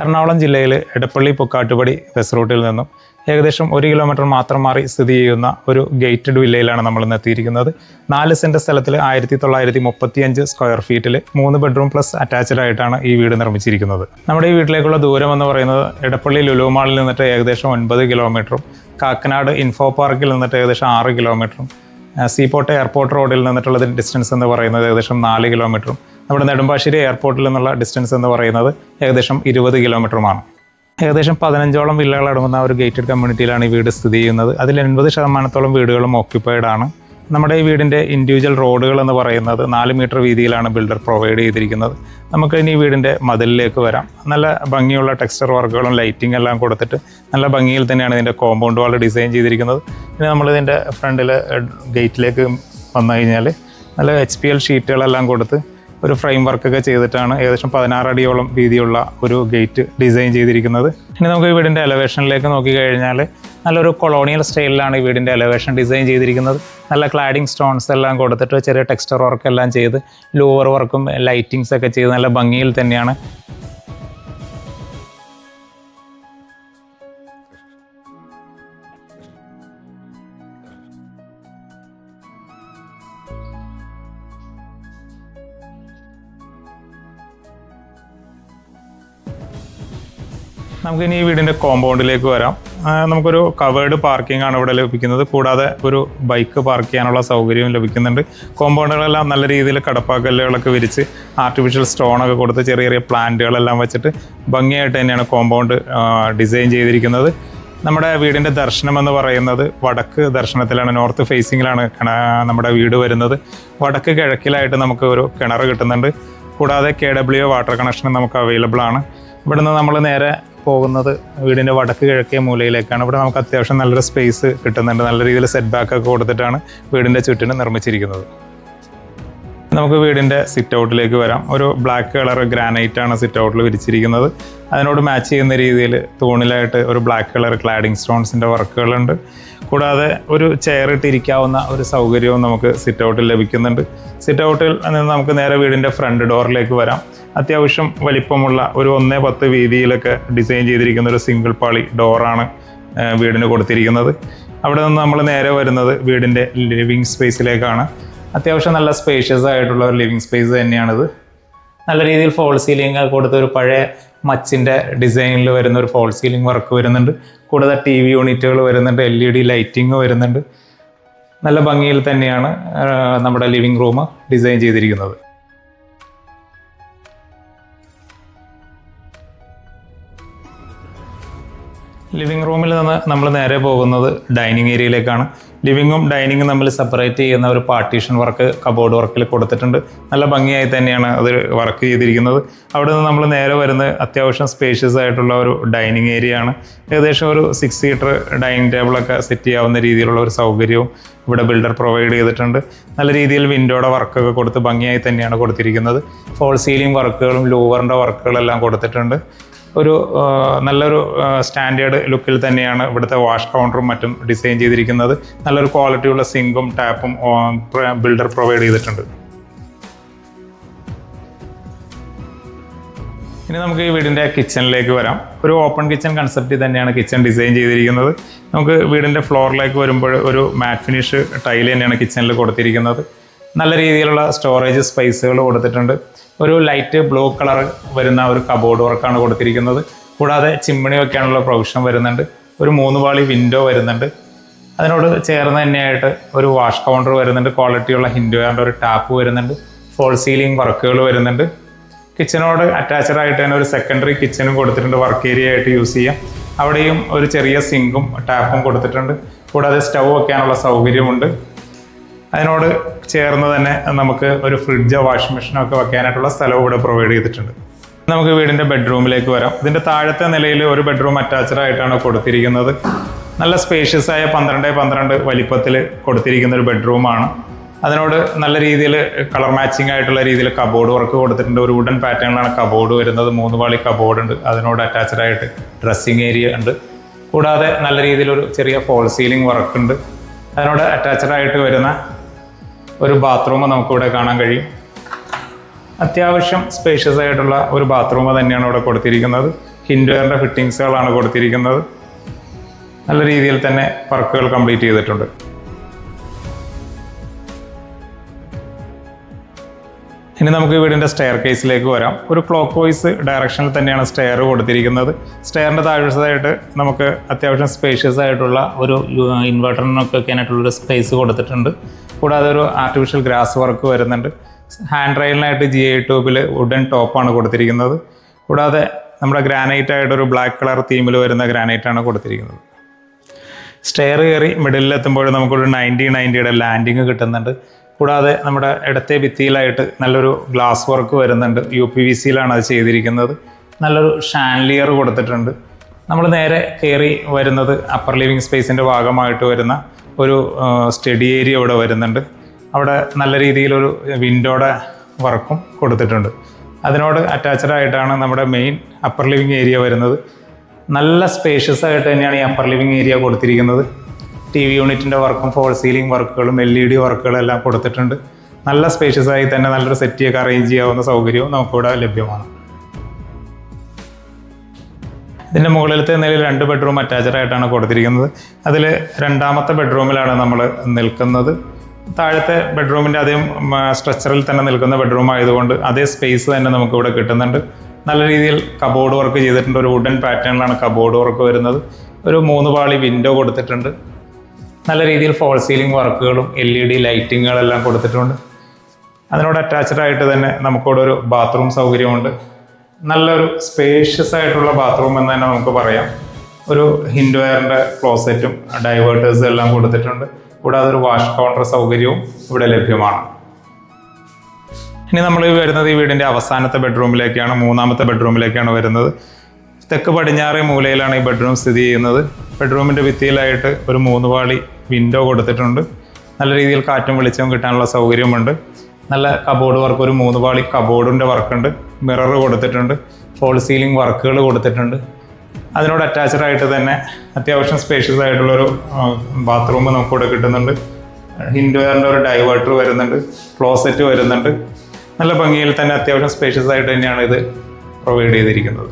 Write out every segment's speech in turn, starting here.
എറണാകുളം ജില്ലയിൽ എടപ്പള്ളി പൊക്കാട്ടുപടി ബസ് റൂട്ടിൽ നിന്നും ഏകദേശം 1 കിലോമീറ്റർ മാത്രം മാറി സ്ഥിതി ചെയ്യുന്ന ഒരു ഗേറ്റഡ് വില്ലയിലാണ് നമ്മൾ ഇന്ന് എത്തിയിരിക്കുന്നത്. 4 സെൻറ്റ് സ്ഥലത്തിൽ 1935 സ്ക്വയർ ഫീറ്റിൽ 3 ബെഡ്റൂം പ്ലസ് അറ്റാച്ച്ഡ് ആയിട്ടാണ് ഈ വീട് നിർമ്മിച്ചിരിക്കുന്നത്. നമ്മുടെ ഈ വീട്ടിലേക്കുള്ള ദൂരം എന്ന് പറയുന്നത് എടപ്പള്ളി ലുലു മാളിൽ നിന്നിട്ട് ഏകദേശം 9 കിലോമീറ്ററും കാക്കനാട് ഇൻഫോ പാർക്കിൽ നിന്നിട്ട് ഏകദേശം 6 കിലോമീറ്ററും സീപോർട്ട് എയർപോർട്ട് റോഡിൽ നിന്നിട്ടുള്ള ഡിസ്റ്റൻസ് എന്ന് പറയുന്നത് ഏകദേശം 4 കിലോമീറ്ററും നമ്മുടെ നെടുമ്പാശ്ശേരി എയർപോർട്ടിൽ നിന്നുള്ള ഡിസ്റ്റൻസ് എന്ന് പറയുന്നത് ഏകദേശം 20 കിലോമീറ്ററുമാണ്. ഏകദേശം 15ഓളം വില്ലകൾ അടങ്ങുന്ന ഒരു ഗേറ്റഡ് കമ്മ്യൂണിറ്റിയിലാണ് ഈ വീട് സ്ഥിതി ചെയ്യുന്നത്. അതിൽ 80% വീടുകളും ഓക്യുപ്പൈഡ് ആണ്. നമ്മുടെ ഈ വീടിൻ്റെ ഇൻഡിവിജ്വൽ റോഡുകൾ എന്ന് പറയുന്നത് 4 മീറ്റർ വീതിയിലാണ് ബിൽഡർ പ്രൊവൈഡ് ചെയ്തിരിക്കുന്നത്. നമുക്ക് ഇനി ഈ വീടിൻ്റെ മതിലിലേക്ക് വരാം. നല്ല ഭംഗിയുള്ള ടെക്സ്ചർ വർക്കുകളും ലൈറ്റിംഗ് എല്ലാം കൊടുത്തിട്ട് നല്ല ഭംഗിയിൽ തന്നെയാണ് ഇതിൻ്റെ കോമ്പൗണ്ട് വാൾ ഡിസൈൻ ചെയ്തിരിക്കുന്നത്. ഇനി നമ്മളിതിൻ്റെ ഫ്രണ്ടിൽ ഗേറ്റിലേക്ക് വന്നു കഴിഞ്ഞാൽ നല്ല HPL ഷീറ്റുകളെല്ലാം കൊടുത്ത് ഒരു ഫ്രെയിം വർക്കൊക്കെ ചെയ്തിട്ടാണ് ഏകദേശം 16 അടിയോളം വീതിയുള്ള ഒരു ഗേറ്റ് ഡിസൈൻ ചെയ്തിരിക്കുന്നത്. ഇനി നമുക്ക് ഈ വീടിൻ്റെ എലവേഷനിലേക്ക് നോക്കിക്കഴിഞ്ഞാൽ നല്ലൊരു കൊളോണിയൽ സ്റ്റൈലിലാണ് ഈ വീടിൻ്റെ എലവേഷൻ ഡിസൈൻ ചെയ്തിരിക്കുന്നത്. നല്ല ക്ലാഡിങ് സ്റ്റോൺസ് എല്ലാം കൊടുത്തിട്ട് ചെറിയ ടെക്സ്ചർ വർക്കെല്ലാം ചെയ്ത് ലൂവർ വർക്കും ലൈറ്റിങ്സ് ഒക്കെ ചെയ്ത് നല്ല ഭംഗിയിൽ തന്നെയാണ് നമുക്കിനി ഈ വീടിൻ്റെ കോമ്പൗണ്ടിലേക്ക് വരാം. നമുക്കൊരു കവേർഡ് പാർക്കിംഗ് ആണ് ഇവിടെ ലഭിക്കുന്നത്. കൂടാതെ ഒരു ബൈക്ക് പാർക്ക് ചെയ്യാനുള്ള സൗകര്യവും ലഭിക്കുന്നുണ്ട്. കോമ്പൗണ്ടുകളെല്ലാം നല്ല രീതിയിൽ കടപ്പാക്കല്ലുകളൊക്കെ വിരിച്ച് ആർട്ടിഫിഷ്യൽ സ്റ്റോണൊക്കെ കൊടുത്ത് ചെറിയ ചെറിയ പ്ലാന്റുകളെല്ലാം വെച്ചിട്ട് ഭംഗിയായിട്ട് തന്നെയാണ് കോമ്പൗണ്ട് ഡിസൈൻ ചെയ്തിരിക്കുന്നത്. നമ്മുടെ വീടിൻ്റെ ദർശനം എന്ന് പറയുന്നത് വടക്ക് ദർശനത്തിലാണ്, നോർത്ത് ഫേസിങ്ങിലാണ് നമ്മുടെ വീട് വരുന്നത്. വടക്ക് കിഴക്കിലായിട്ട് നമുക്ക് ഒരു കിണർ കിട്ടുന്നുണ്ട്. കൂടാതെ KWO വാട്ടർ കണക്ഷൻ നമുക്ക് അവൈലബിൾ ആണ്. ഇവിടുന്ന് നമ്മൾ നേരെ പോകുന്നത് വീടിൻ്റെ വടക്ക് കിഴക്കേ മൂലയിലേക്കാണ്. ഇവിടെ നമുക്ക് അത്യാവശ്യം നല്ലൊരു സ്പേസ് കിട്ടുന്നുണ്ട്. നല്ല രീതിയിൽ സെറ്റ് ബാക്ക് ഒക്കെ കൊടുത്തിട്ടാണ് വീടിൻ്റെ ചുറ്റിന് നിർമ്മിച്ചിരിക്കുന്നത്. നമുക്ക് വീടിൻ്റെ സിറ്റ് ഔട്ടിലേക്ക് വരാം. ഒരു ബ്ലാക്ക് കളർ ഗ്രാനൈറ്റ് ആണ് സിറ്റ് ഔട്ടിൽ വിരിച്ചിരിക്കുന്നത്. അതിനോട് മാച്ച് ചെയ്യുന്ന രീതിയിൽ തൂണിലായിട്ട് ഒരു ബ്ലാക്ക് കളർ ക്ലാഡിങ് സ്റ്റോൺസിൻ്റെ വർക്കുകളുണ്ട്. കൂടാതെ ഒരു ചെയർ ഇട്ടിരിക്കാവുന്ന ഒരു സൗകര്യവും നമുക്ക് സിറ്റ് ഔട്ടിൽ ലഭിക്കുന്നുണ്ട്. സിറ്റ് ഔട്ടിൽ നിന്ന് നമുക്ക് നേരെ വീടിൻ്റെ ഫ്രണ്ട് ഡോറിലേക്ക് വരാം. അത്യാവശ്യം വലിപ്പമുള്ള ഒരു 1:10 വീതിയിലൊക്കെ ഡിസൈൻ ചെയ്തിരിക്കുന്ന ഒരു സിംഗിൾ പാളി ഡോറാണ് വീടിന് കൊടുത്തിരിക്കുന്നത്. അവിടെ നിന്ന് നമ്മൾ നേരെ വരുന്നത് വീടിൻ്റെ ലിവിങ് സ്പേസിലേക്കാണ്. അത്യാവശ്യം നല്ല സ്പേഷ്യസ് ആയിട്ടുള്ള ഒരു ലിവിങ് സ്പേസ് തന്നെയാണിത്. നല്ല രീതിയിൽ ഫോൾ സീലിംഗ് കൊടുത്ത് ഒരു പഴയ മച്ചിൻ്റെ ഡിസൈനിൽ വരുന്ന ഒരു ഫോൾ സീലിംഗ് വർക്ക് വരുന്നുണ്ട്. കൂടാതെ TV യൂണിറ്റുകൾ വരുന്നുണ്ട്, LED ലൈറ്റിംഗ് വരുന്നുണ്ട്. നല്ല ഭംഗിയിൽ തന്നെയാണ് നമ്മുടെ ലിവിങ് റൂം ഡിസൈൻ ചെയ്തിരിക്കുന്നത്. ലിവിങ് റൂമിൽ നിന്ന് നമ്മൾ നേരെ പോകുന്നത് ഡൈനിങ് ഏരിയയിലേക്കാണ്. ലിവിങ്ങും ഡൈനിങ്ങും തമ്മിൽ സെപ്പറേറ്റ് ചെയ്യുന്ന ഒരു പാർട്ടീഷൻ വർക്ക് കബോർഡ് വർക്കിൽ കൊടുത്തിട്ടുണ്ട്. നല്ല ഭംഗിയായി തന്നെയാണ് അത് വർക്ക് ചെയ്തിരിക്കുന്നത്. അവിടെ നിന്ന് നമ്മൾ നേരെ വരുന്നത് അത്യാവശ്യം സ്പേഷ്യസ് ആയിട്ടുള്ള ഒരു ഡൈനിങ് ഏരിയ ആണ്. ഏകദേശം ഒരു 6 സീറ്റർ ഡൈനിങ് ടേബിളൊക്കെ സെറ്റ് ചെയ്യാവുന്ന രീതിയിലുള്ള ഒരു സൗകര്യവും ഇവിടെ ബിൽഡർ പ്രൊവൈഡ് ചെയ്തിട്ടുണ്ട്. നല്ല രീതിയിൽ വിൻഡോയുടെ വർക്കൊക്കെ കൊടുത്ത് ഭംഗിയായി തന്നെയാണ് കൊടുത്തിരിക്കുന്നത്. ഫോൾ സീലിംഗ് വർക്കുകളും ലൂവറിൻ്റെ വർക്കുകളെല്ലാം കൊടുത്തിട്ടുണ്ട്. ഒരു നല്ലൊരു സ്റ്റാൻഡേർഡ് ലുക്കിൽ തന്നെയാണ് ഇവിടുത്തെ വാഷ് കൗണ്ടറും മറ്റും ഡിസൈൻ ചെയ്തിരിക്കുന്നത്. നല്ലൊരു ക്വാളിറ്റിയുള്ള സിങ്കും ടാപ്പും ബിൽഡർ പ്രൊവൈഡ് ചെയ്തിട്ടുണ്ട്. ഇനി നമുക്ക് ഈ വീടിൻ്റെ കിച്ചണിലേക്ക് വരാം. ഒരു ഓപ്പൺ കിച്ചൺ കൺസെപ്റ്റിൽ തന്നെയാണ് കിച്ചൺ ഡിസൈൻ ചെയ്തിരിക്കുന്നത്. നമുക്ക് വീടിൻ്റെ ഫ്ലോറിലേക്ക് വരുമ്പോൾ ഒരു മാറ്റ് ഫിനിഷ് ടൈൽ തന്നെയാണ് കിച്ചണിൽ കൊടുത്തിരിക്കുന്നത്. നല്ല രീതിയിലുള്ള സ്റ്റോറേജ് സ്പേസുകൾ കൊടുത്തിട്ടുണ്ട്. ഒരു ലൈറ്റ് ബ്ലൂ കളർ വരുന്ന ഒരു കബോർഡ് വർക്കാണ് കൊടുത്തിരിക്കുന്നത്. കൂടാതെ ചിമ്മിണി വെക്കാനുള്ള പ്രൊവിഷൻ വരുന്നുണ്ട്. ഒരു 3 പാളി വിൻഡോ വരുന്നുണ്ട്. അതിനോട് ചേർന്ന് തന്നെയായിട്ട് ഒരു വാഷ് കൗണ്ടർ വരുന്നുണ്ട്. ക്വാളിറ്റിയുള്ള ഹിൻഡോയുടെ ഒരു ടാപ്പ് വരുന്നുണ്ട്. ഫോൾ സീലിംഗ് വർക്കുകൾ വരുന്നുണ്ട്. കിച്ചനോട് അറ്റാച്ച്ഡ് ആയിട്ട് തന്നെ ഒരു സെക്കൻഡറി കിച്ചനും കൊടുത്തിട്ടുണ്ട്. വർക്ക് ഏരിയ ആയിട്ട് യൂസ് ചെയ്യാം. അവിടെയും ഒരു ചെറിയ സിങ്കും ടാപ്പും കൊടുത്തിട്ടുണ്ട്. കൂടാതെ സ്റ്റൗ വെക്കാനുള്ള സൗകര്യമുണ്ട്. അതിനോട് ചേർന്ന് തന്നെ നമുക്ക് ഒരു ഫ്രിഡ്ജോ വാഷിംഗ് മെഷീനോ ഒക്കെ വെക്കാനായിട്ടുള്ള സ്ഥലവും ഇവിടെ പ്രൊവൈഡ് ചെയ്തിട്ടുണ്ട്. നമുക്ക് വീടിൻ്റെ ബെഡ്റൂമിലേക്ക് വരാം. ഇതിൻ്റെ താഴത്തെ നിലയിൽ ഒരു ബെഡ്റൂം അറ്റാച്ച്ഡ് ആയിട്ടാണ് കൊടുത്തിരിക്കുന്നത്. നല്ല സ്പേഷ്യസ് ആയ 12x12 വലിപ്പത്തിൽ കൊടുത്തിരിക്കുന്ന ഒരു ബെഡ്റൂമാണ്. അതിനോട് നല്ല രീതിയിൽ കളർ മാച്ചിങ് ആയിട്ടുള്ള രീതിയിൽ കബോർഡ് വർക്ക് കൊടുത്തിട്ടുണ്ട്. ഒരു വുഡൻ പാറ്റേണിലാണ് കബോർഡ് വരുന്നത്. 3 പാളി കബോർഡ് ഉണ്ട്. അതിനോട് അറ്റാച്ച്ഡ് ആയിട്ട് ഡ്രസ്സിങ് ഏരിയ ഉണ്ട്. കൂടാതെ നല്ല രീതിയിലൊരു ചെറിയ ഫോൾ സീലിംഗ് വർക്ക് ഉണ്ട്. അതിനോട് അറ്റാച്ച്ഡ് ആയിട്ട് വരുന്ന ഒരു ബാത്റൂം നമുക്കിവിടെ കാണാൻ കഴിയും. അത്യാവശ്യം സ്പേഷ്യസ് ആയിട്ടുള്ള ഒരു ബാത്റൂം തന്നെയാണ് ഇവിടെ കൊടുത്തിരിക്കുന്നത്. ഹിൻഡ്വെയറിൻ്റെ ഫിറ്റിങ്സുകളാണ് കൊടുത്തിരിക്കുന്നത്. നല്ല രീതിയിൽ തന്നെ വർക്കുകൾ കംപ്ലീറ്റ് ചെയ്തിട്ടുണ്ട്. ഇനി നമുക്ക് വീടിൻ്റെ സ്റ്റെയർ കേസിലേക്ക് വരാം. ഒരു ക്ലോക്ക് വൈസ് ഡയറക്ഷനിൽ തന്നെയാണ് സ്റ്റെയർ കൊടുത്തിരിക്കുന്നത്. സ്റ്റെയറിൻ്റെ താഴ്വശത്തായിട്ട് നമുക്ക് അത്യാവശ്യം സ്പേഷ്യസ് ആയിട്ടുള്ള ഒരു ഇൻവെർട്ടറിനൊക്കെ ആയിട്ടുള്ളൊരു സ്പേസ് കൊടുത്തിട്ടുണ്ട്. കൂടാതെ ഒരു ആർട്ടിഫിഷ്യൽ ഗ്രാസ് വർക്ക് വരുന്നുണ്ട്. ഹാൻഡ് റെയിലിനായിട്ട് GI ട്യൂബിൽ വുഡൻ ടോപ്പാണ് കൊടുത്തിരിക്കുന്നത്. കൂടാതെ നമ്മുടെ ഗ്രാനൈറ്റ് ആയിട്ടൊരു ബ്ലാക്ക് കളർ തീമിൽ വരുന്ന ഗ്രാനൈറ്റാണ് കൊടുത്തിരിക്കുന്നത്. സ്റ്റെയർ കയറി മിഡിലെത്തുമ്പോൾ നമുക്കൊരു 90-90യുടെ ലാൻഡിങ് കിട്ടുന്നുണ്ട്. കൂടാതെ നമ്മുടെ ഇടത്തെ ഭിത്തിയിലായിട്ട് നല്ലൊരു ഗ്ലാസ് വർക്ക് വരുന്നുണ്ട്. UPVCയിലാണ് അത് ചെയ്തിരിക്കുന്നത്. നല്ലൊരു ഷാൻലിയർ കൊടുത്തിട്ടുണ്ട്. നമ്മൾ നേരെ കയറി വരുന്നത് അപ്പർ ലിവിങ് സ്പേസിൻ്റെ ഭാഗമായിട്ട് വരുന്ന ഒരു സ്റ്റഡി ഏരിയ ഇവിടെ വരുന്നുണ്ട്. അവിടെ നല്ല രീതിയിലൊരു വിൻഡോയുടെ വർക്കും കൊടുത്തിട്ടുണ്ട്. അതിനോട് അറ്റാച്ച്ഡ് ആയിട്ടാണ് നമ്മുടെ മെയിൻ അപ്പർ ലിവിങ് ഏരിയ വരുന്നത്. നല്ല സ്പേഷ്യസ് ആയിട്ട് തന്നെയാണ് ഈ അപ്പർ ലിവിങ് ഏരിയ കൊടുത്തിരിക്കുന്നത്. TV യൂണിറ്റിൻ്റെ വർക്കും ഫോൾ സീലിംഗ് വർക്കുകളും LED വർക്കുകളും എല്ലാം കൊടുത്തിട്ടുണ്ട്. നല്ല സ്പേഷ്യസ് ആയി തന്നെ നല്ലൊരു സെറ്റിയൊക്കെ അറേഞ്ച് ചെയ്യാവുന്ന സൗകര്യവും നമുക്കിവിടെ ലഭ്യമാണ്. ഇതിൻ്റെ മുകളിലത്തെ നിലയിൽ 2 ബെഡ്റൂം അറ്റാച്ച്ഡ് ആയിട്ടാണ് കൊടുത്തിരിക്കുന്നത്. അതിൽ രണ്ടാമത്തെ ബെഡ്റൂമിലാണ് നമ്മൾ നിൽക്കുന്നത്. താഴത്തെ ബെഡ്റൂമിൻ്റെ അതേ സ്ട്രക്ചറിൽ തന്നെ നിൽക്കുന്ന ബെഡ്റൂം ആയതുകൊണ്ട് അതേ സ്പേസ് തന്നെ നമുക്കിവിടെ കിട്ടുന്നുണ്ട്. നല്ല രീതിയിൽ കബോർഡ് വർക്ക് ചെയ്തിട്ടുണ്ട്. ഒരു വുഡൻ പാറ്റേണിലാണ് കബോർഡ് വർക്ക് വരുന്നത്. ഒരു 3 പാളി വിൻഡോ കൊടുത്തിട്ടുണ്ട്. നല്ല രീതിയിൽ ഫോൾ സീലിംഗ് വർക്കുകളും LED ലൈറ്റിങ്ങുകളെല്ലാം കൊടുത്തിട്ടുണ്ട്. അതിനോട് അറ്റാച്ച്ഡ് ആയിട്ട് തന്നെ നമുക്കിവിടെ ഒരു ബാത്റൂം സൗകര്യമുണ്ട്. നല്ലൊരു സ്പേഷ്യസ് ആയിട്ടുള്ള ബാത്റൂം എന്ന് തന്നെ നമുക്ക് പറയാം. ഒരു ഹിൻഡ്വെയറിൻ്റെ ക്ലോസറ്റും ഡൈവേർട്ടേഴ്സും എല്ലാം കൊടുത്തിട്ടുണ്ട്. കൂടാതെ ഒരു വാഷ് കൗണ്ടർ സൗകര്യവും ഇവിടെ ലഭ്യമാണ്. ഇനി നമ്മൾ വരുന്നത് ഈ വീടിൻ്റെ അവസാനത്തെ ബെഡ്റൂമിലേക്കാണ്, 3ാമത്തെ ബെഡ്റൂമിലേക്കാണ് വരുന്നത്. തെക്ക് പടിഞ്ഞാറേ മൂലയിലാണ് ഈ ബെഡ്റൂം സ്ഥിതി ചെയ്യുന്നത്. ബെഡ്റൂമിൻ്റെ ഭിത്തിയിലായിട്ട് ഒരു 3 പാളി വിൻഡോ കൊടുത്തിട്ടുണ്ട്. നല്ല രീതിയിൽ കാറ്റും വെളിച്ചവും കിട്ടാനുള്ള സൗകര്യമുണ്ട്. നല്ല കബോർഡ് വർക്ക്, ഒരു 3 പാളി കബോർഡിൻ്റെ വർക്കുണ്ട്. മിറർ കൊടുത്തിട്ടുണ്ട്. ഫോൾ സീലിംഗ് വർക്കുകൾ കൊടുത്തിട്ടുണ്ട്. അതിനോട് അറ്റാച്ച്ഡ് ആയിട്ട് തന്നെ അത്യാവശ്യം സ്പേഷ്യസ് ആയിട്ടുള്ളൊരു ബാത്റൂം നമുക്കിവിടെ കിട്ടുന്നുണ്ട്. ഹിൻഡ്വെയറിൻ്റെ ഒരു ഡൈവേർട്ടർ വരുന്നുണ്ട്. ക്ലോസറ്റ് വരുന്നുണ്ട്. നല്ല ഭംഗിയിൽ തന്നെ അത്യാവശ്യം സ്പേഷ്യസ് ആയിട്ട് തന്നെയാണ് ഇത് പ്രൊവൈഡ് ചെയ്തിരിക്കുന്നത്.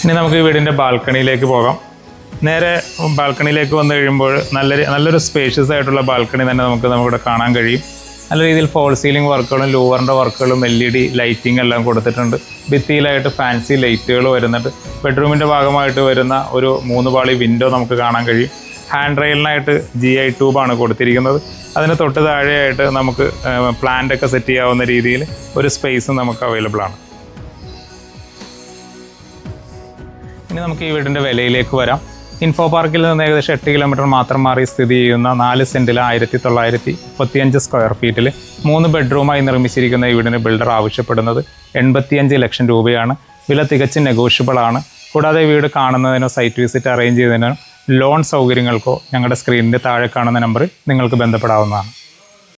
ഇനി നമുക്ക് ഈ വീടിൻ്റെ ബാൽക്കണിയിലേക്ക് പോകാം. നേരെ ബാൽക്കണിയിലേക്ക് വന്നു കഴിയുമ്പോൾ നല്ലൊരു സ്പേഷ്യസ് ആയിട്ടുള്ള ബാൽക്കണി തന്നെ നമുക്കിവിടെ കാണാൻ കഴിയും. നല്ല രീതിയിൽ ഫോൾ സീലിംഗ് വർക്കുകളും ലൂവറിൻ്റെ വർക്കുകളും LED ലൈറ്റിംഗ് എല്ലാം കൊടുത്തിട്ടുണ്ട്. ഭിത്തിയിലായിട്ട് ഫാൻസി ലൈറ്റുകൾ വരുന്നുണ്ട്. ബെഡ്റൂമിൻ്റെ ഭാഗമായിട്ട് വരുന്ന ഒരു 3 പാളി വിൻഡോ നമുക്ക് കാണാൻ കഴിയും. ഹാൻഡ് റെയിലിനായിട്ട് GI ട്യൂബാണ് കൊടുത്തിരിക്കുന്നത്. അതിന് തൊട്ട് താഴെയായിട്ട് നമുക്ക് പ്ലാന്റൊക്കെ സെറ്റ് ചെയ്യാവുന്ന രീതിയിൽ ഒരു സ്പേസ് നമുക്ക് അവൈലബിൾ ആണ്. ഇനി നമുക്ക് ഈ വീടിൻ്റെ വിലയിലേക്ക് വരാം. ഇൻഫോ പാർക്കിൽ നിന്ന് ഏകദേശം 8 കിലോമീറ്റർ മാത്രം മാറി സ്ഥിതി ചെയ്യുന്ന 4 സെൻറ്റിൽ 1935 സ്ക്വയർ ഫീറ്റിൽ 3 ബെഡ്റൂമായി നിർമ്മിച്ചിരിക്കുന്ന ഈ വീടിന് ബിൽഡർ ആവശ്യപ്പെടുന്നത് 85 ലക്ഷം രൂപയാണ്. വില തികച്ചും നെഗോഷ്യബിൾ ആണ്. കൂടാതെ വീട് കാണുന്നതിനോ സൈറ്റ് വിസിറ്റ് അറേഞ്ച് ചെയ്യുന്നതിനോ ലോൺ സൗകര്യങ്ങൾക്കോ ഞങ്ങളുടെ സ്ക്രീനിൻ്റെ താഴെ കാണുന്ന നമ്പറിൽ നിങ്ങൾക്ക് ബന്ധപ്പെടാവുന്നതാണ്.